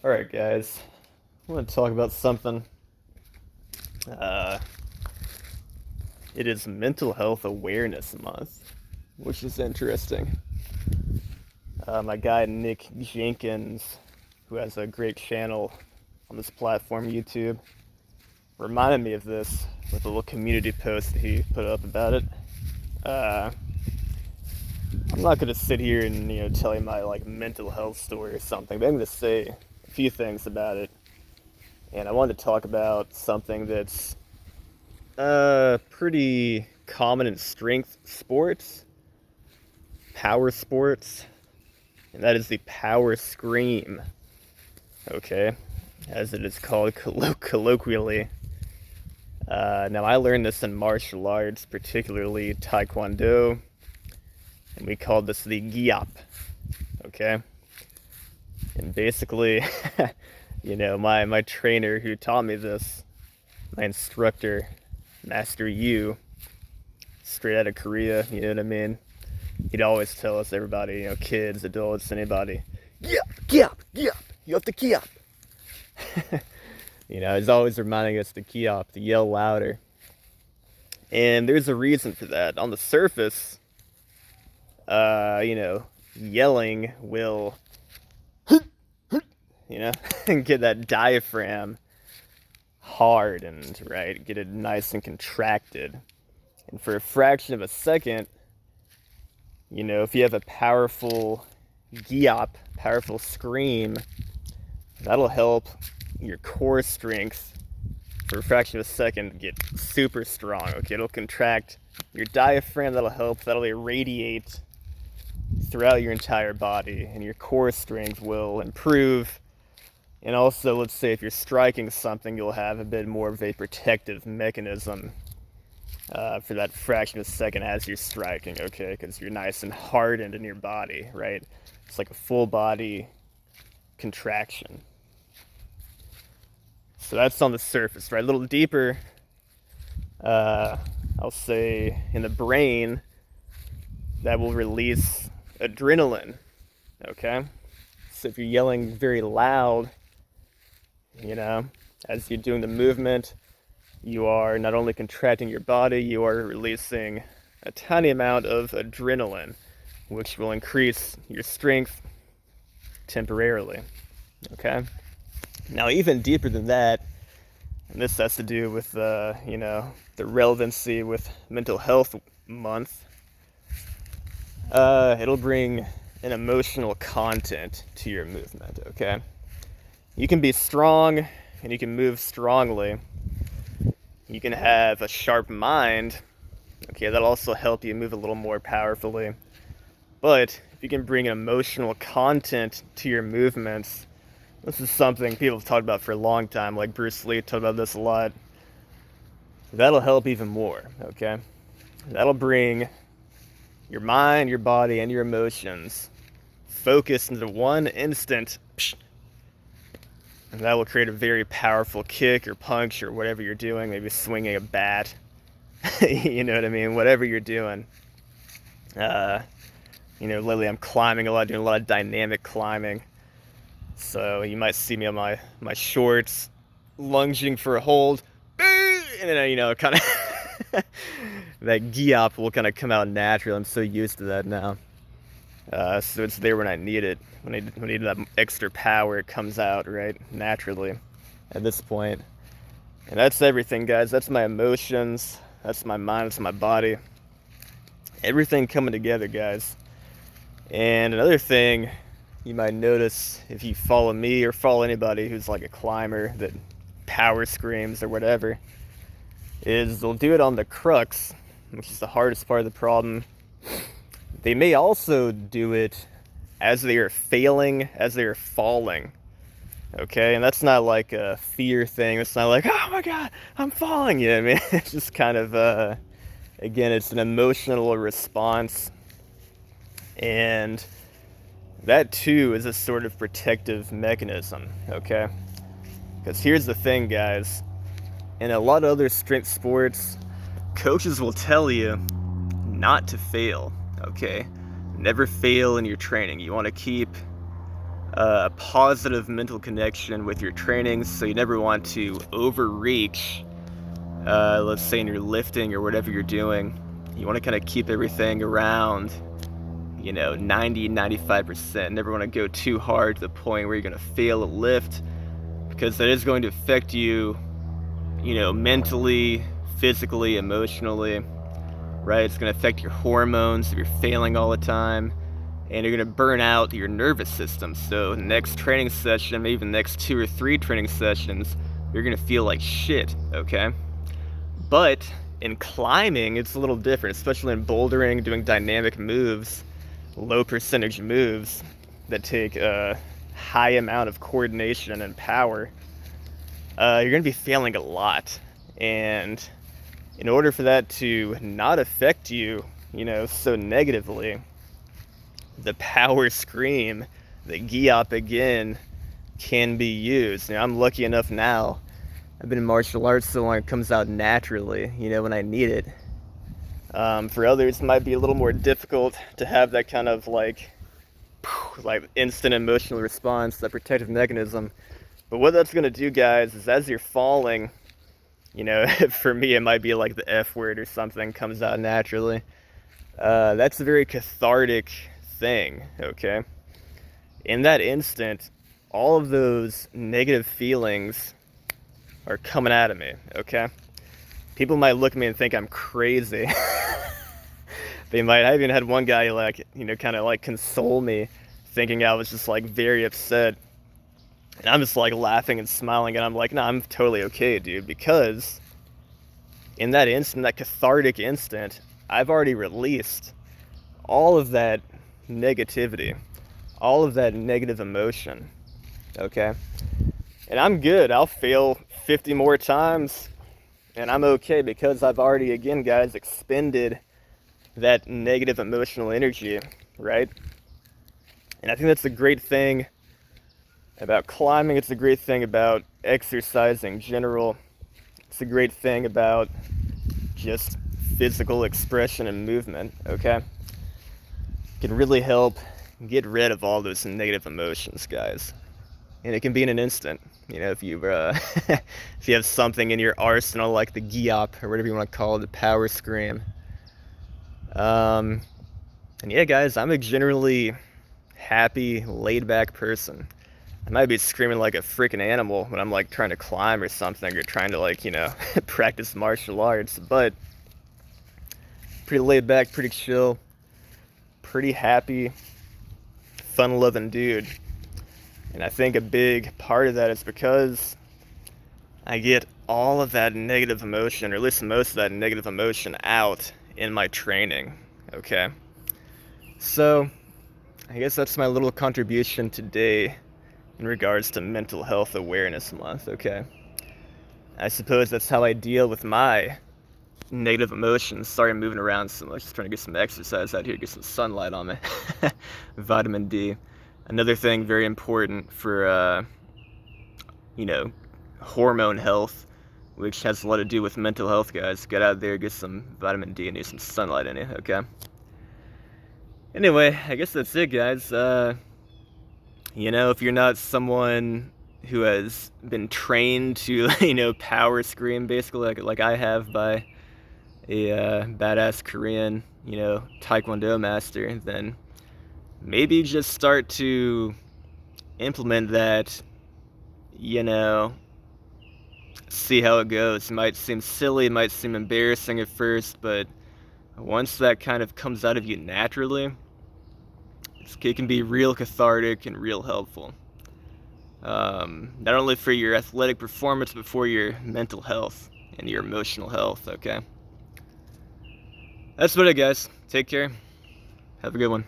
Alright, guys. I want to talk about something. Uh, it is Mental Health Awareness Month, which is interesting. My guy Nick Jenkins, who has a great channel on this platform, YouTube, reminded me of this with a little community post that he put up about it. Uh, I'm not gonna sit here and tell you my mental health story or something, but I'm gonna say a few things about it. And I wanted to talk about something that's pretty common in strength sports, power sports, and that is the power scream. Okay, as it is called colloquially. Now I learned this in martial arts, particularly Taekwondo, and we called this the gyap. Okay, and basically, my trainer who taught me this, my instructor, Master Yu, straight out of Korea, you know what I mean? He'd always tell us, everybody, kids, adults, anybody, gyap, you have to gyap. He's always reminding us to gyap, to yell louder. And there's a reason for that. On the surface, yelling will, get that diaphragm hardened, right? Get it nice and contracted. And for a fraction of a second, if you have a powerful gyap, powerful scream, that'll help your core strength for a fraction of a second get super strong. Okay, it'll contract your diaphragm, that'll irradiate throughout your entire body, and your core strength will improve. And also, let's say if you're striking something, you'll have a bit more of a protective mechanism for that fraction of a second as you're striking, okay? Because you're nice and hardened in your body, right? It's like a full body contraction. So that's on the surface, right? A little deeper, I'll say in the brain, that will release adrenaline, okay? So if you're yelling very loud, as you're doing the movement, you are not only contracting your body, you are releasing a tiny amount of adrenaline, which will increase your strength temporarily, okay? Now, even deeper than that, and this has to do with, the relevancy with Mental Health Month, it'll bring an emotional content to your movement, okay? You can be strong, and you can move strongly. You can have a sharp mind, okay, that'll also help you move a little more powerfully. But if you can bring emotional content to your movements, this is something people have talked about for a long time, like Bruce Lee talked about this a lot. That'll help even more, okay? That'll bring your mind, your body, and your emotions focused into one instant. And that will create a very powerful kick or punch or whatever you're doing, maybe swinging a bat. You know what I mean? Whatever you're doing. Lately I'm climbing a lot, doing a lot of dynamic climbing. So you might see me on my shorts, lunging for a hold. And then, kind of, that gyap will kind of come out naturally. I'm so used to that now. So it's there when I need it. When I need that extra power, it comes out, right? Naturally at this point. And that's everything, guys. That's my emotions. That's my mind. That's my body. Everything coming together, guys. And another thing you might notice if you follow me or follow anybody who's like a climber that power screams or whatever, is they'll do it on the crux, which is the hardest part of the problem. They may also do it as they are failing, as they are falling, okay? And that's not like a fear thing. It's not like, oh my God, I'm falling, you know what I mean? It's just kind of, again, it's an emotional response. And that too is a sort of protective mechanism, okay? Because here's the thing, guys. In a lot of other strength sports, coaches will tell you not to fail, okay? Never fail in your training. You want to keep a positive mental connection with your trainings, so you never want to overreach. Let's say in your lifting or whatever you're doing, you want to kind of keep everything around, 90, 95%. Never want to go too hard to the point where you're going to fail a lift, because that is going to affect you, mentally, physically, emotionally, right? It's going to affect your hormones if you're failing all the time, and you're going to burn out your nervous system. So next training session, maybe even next 2 or 3 training sessions, you're going to feel like shit, okay? But in climbing, it's a little different, especially in bouldering, doing dynamic moves, low percentage moves that take a high amount of coordination and power. You're going to be failing a lot. And in order for that to not affect you, so negatively, the power scream, the Giop again, can be used. I'm lucky enough now. I've been in martial arts so long, it comes out naturally, when I need it. For others, it might be a little more difficult to have that kind of like instant emotional response, that protective mechanism. But what that's going to do, guys, is as you're falling, for me, it might be like the F word or something comes out naturally. That's a very cathartic thing, okay? In that instant, all of those negative feelings are coming out of me, okay? People might look at me and think I'm crazy. I even had one guy kind of console me, thinking I was just very upset. And I'm just laughing and smiling, and I'm like, nah, I'm totally okay, dude, because in that instant, that cathartic instant, I've already released all of that negativity, all of that negative emotion, okay? And I'm good. I'll fail 50 more times, and I'm okay, because I've already, again, guys, expended that negative emotional energy, right? And I think that's the great thing about climbing. It's a great thing about exercise in general. It's a great thing about just physical expression and movement, okay? It can really help get rid of all those negative emotions, guys. And it can be in an instant, if you if you have something in your arsenal like the Giop, or whatever you want to call it, the power scream. And yeah, guys, I'm a generally happy, laid-back person. I might be screaming like a freaking animal when I'm trying to climb or something, or trying to practice martial arts, but pretty laid back, pretty chill, pretty happy, fun-loving dude. And I think a big part of that is because I get all of that negative emotion, or at least most of that negative emotion, out in my training, okay? So I guess that's my little contribution today in regards to Mental Health Awareness Month, okay? I suppose that's how I deal with my negative emotions. Sorry I'm moving around so much, just trying to get some exercise out here, get some sunlight on me. Vitamin D. Another thing very important for, hormone health, which has a lot to do with mental health, guys. Get out there, get some vitamin D, and get some sunlight in you, okay? Anyway, I guess that's it, guys. If you're not someone who has been trained to, power scream, basically, like I have by a badass Korean, Taekwondo master, then maybe just start to implement that, see how it goes. It might seem silly, it might seem embarrassing at first, but once that kind of comes out of you naturally, it can be real cathartic and real helpful. Not only for your athletic performance, but for your mental health and your emotional health, okay? That's about it, guys. Take care. Have a good one.